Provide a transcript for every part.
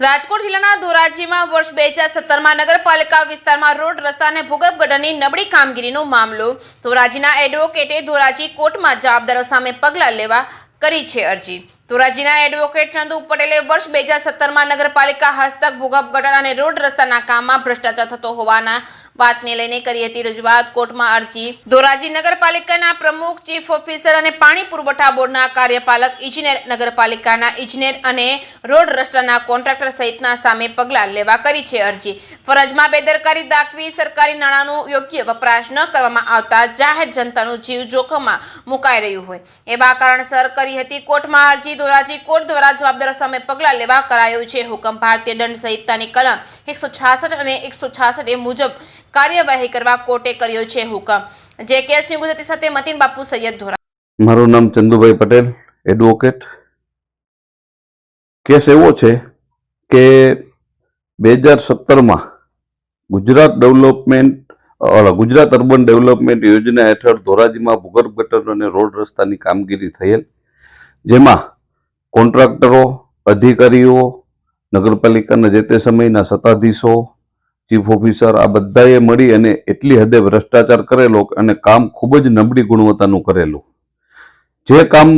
રાજકોટ જિલ્લાના ધોરાજીમાં વર્ષ 2017માં નગરપાલિકા વિસ્તારમાં રોડ રસ્તા અને ભૂગર્ભ ગટરની નબળી કામગીરીનો મામલો ધોરાજીના એડવોકેટે ધોરાજી કોર્ટમાં જવાબદારો સામે પગલાં લેવા કરી છે અરજી। ધોરાજીના એડવોકેટ ચંદુ પટેલે વર્ષ 2017માં નગરપાલિકા હસ્તક ભૂગર્ભ ગટર અને રોડ રસ્તાના કામમાં ભ્રષ્ટાચાર થતો હોવાના વાતને લઈને કરી હતી રજૂઆત। કોર્ટમાં અરજી ધોરાજી નગરપાલિકાના પ્રમુખ, ચીફ ઓફિસર અને પાણી પુરવઠા બોર્ડના કાર્યપાલક ઇજનેર, નગરપાલિકાના ઇજનેર અને રોડ રસ્તાના કોન્ટ્રાક્ટર સહિતના સામે પગલાં લેવા કરી છે અરજી। ફરજમાં બેદરકારી દાખવી સરકારી નાણાંનો યોગ્ય વપરાશ ન કરવામાં આવતા જાહેર જનતાનું જીવ જોખમમાં મુકાઈ રહ્યું હોય એવા કારણસર કરી હતી કોર્ટમાં અરજી। ધોરાજી કોર્ટ દ્વારા જવાબદારો સામે પગલાં લેવા કરાયો છે હુકમ। ભારતીય દંડ સંહિતાની કલમ 166 અને 166 મુજબ કાર્યવાહી કરવા કોર્ટે કર્યો છે હુકમ। જે કેસની ગુજરાતી સાથે મતીન બાપુ સૈયદ ધોરા। મારું નામ ચંદુભાઈ પટેલ, એડવોકેટ। કેસ એવો છે કે 2017માં ગુજરાત અર્બન ડેવલપમેન્ટ યોજના હેઠળ ધોરાજીમાં ભૂગર્ભ ગટર અને રોડ રસ્તાની કામગીરી થયેલ, જેમાં કોન્ટ્રાક્ટરો, અધિકારીઓ, નગરપાલિકાના જે તે સમયના સત્તાધીશો, ચીફ ઓફિસર આ બધાએ મળી અને એટલી હદે ભ્રષ્ટાચાર કરેલો અને કામ ખૂબ જ નબળી ગુણવત્તાનું કરેલું। જે કામ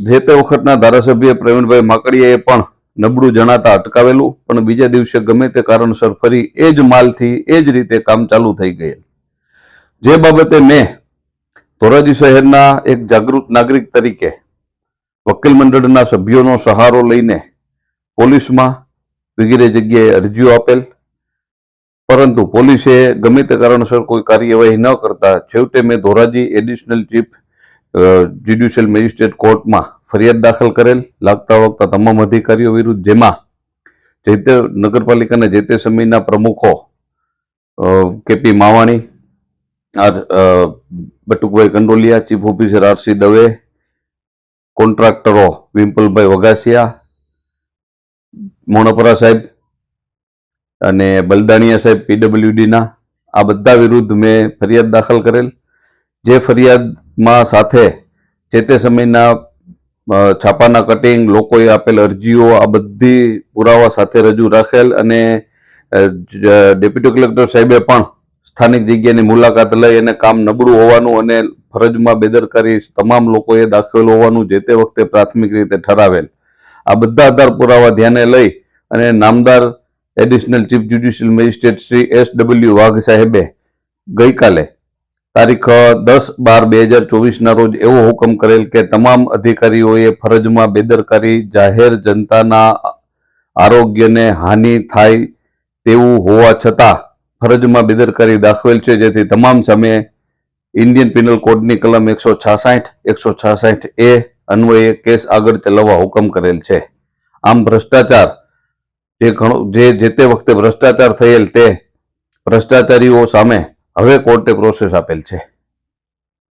જે તે વખતના ધારાસભ્ય પ્રવીણભાઈ માકડીયાએ પણ નબળું જણાતા અટકાવેલું, પણ બીજા દિવસે ગમે તે કારણસર ફરી એ જ માલથી એ જ રીતે કામ ચાલુ થઈ ગયેલ। જે બાબતે મેં ધોરાજી શહેરના એક જાગૃત નાગરિક તરીકે વકીલ મંડળના સભ્યોનો સહારો લઈને પોલીસમાં વગેરે જગ્યાએ અરજીઓ આપેલ, પરંતુ પોલીસે ગમે તે કારણસર કોઈ કાર્યવાહી ન કરતા છેવટે મેં Dhoraji additional chief judicial magistrate કોર્ટમાં ફરિયાદ દાખલ કરેલ લાગતા વળગતા તમામ અધિકારીઓ વિરુદ્ધ, જેમાં જે તે નગરપાલિકાના જે તે સમયના પ્રમુખો K P Mavani, Batukbhai Kandoliya, chief officer R C Dave, કોન્ટ્રાક્ટરો વિમપલભાઈ વગાસિયા, મોણપરા સાહેબ અને બલદાણિયા સાહેબ પીડબ્લ્યુડીના, આ બધા વિરુદ્ધ મેં ફરિયાદ દાખલ કરેલ। જે ફરિયાદમાં સાથે જે તે સમયના છાપાના કટિંગ, લોકોએ આપેલ અરજીઓ આ બધી પુરાવા સાથે રજૂ રાખેલ અને ડેપ્યુટી કલેક્ટર સાહેબે પણ સ્થાનિક જગ્યાની મુલાકાત લઈ અને કામ નબળું હોવાનું અને ફરજમાં બેદરકારી તમામ લોકોએ દાખવેલ હોવાનું જે તે વખતે પ્રાથમિક રીતે ઠરાવેલ। આ બધા આધાર પુરાવા ધ્યાને લઈ અને નામદાર additional chief judicial magistrate Shri SW વાઘ સાહેબે ગઈકાલે તારીખ 10/12/2024ના રોજ એવો હુકમ કરેલ કે તમામ અધિકારીઓએ ફરજમાં બેદરકારી જાહેર જનતાના આરોગ્યને હાનિ થાય તેવું હોવા છતાં ફરજમાં બેદરકારી દાખવેલ છે, જેથી તમામ સામે ઇન્ડિયન પિનલ કોડની કલમ 166, 166A અન્વયે કેસ આગળ ચલાવવા હુકમ કરેલ છે। આમ ભ્રષ્ટાચાર જે તે વખતે ભ્રષ્ટાચાર થયેલ તે ભ્રષ્ટાચારીઓ સામે હવે કોર્ટે પ્રોસેસ આપેલ છે।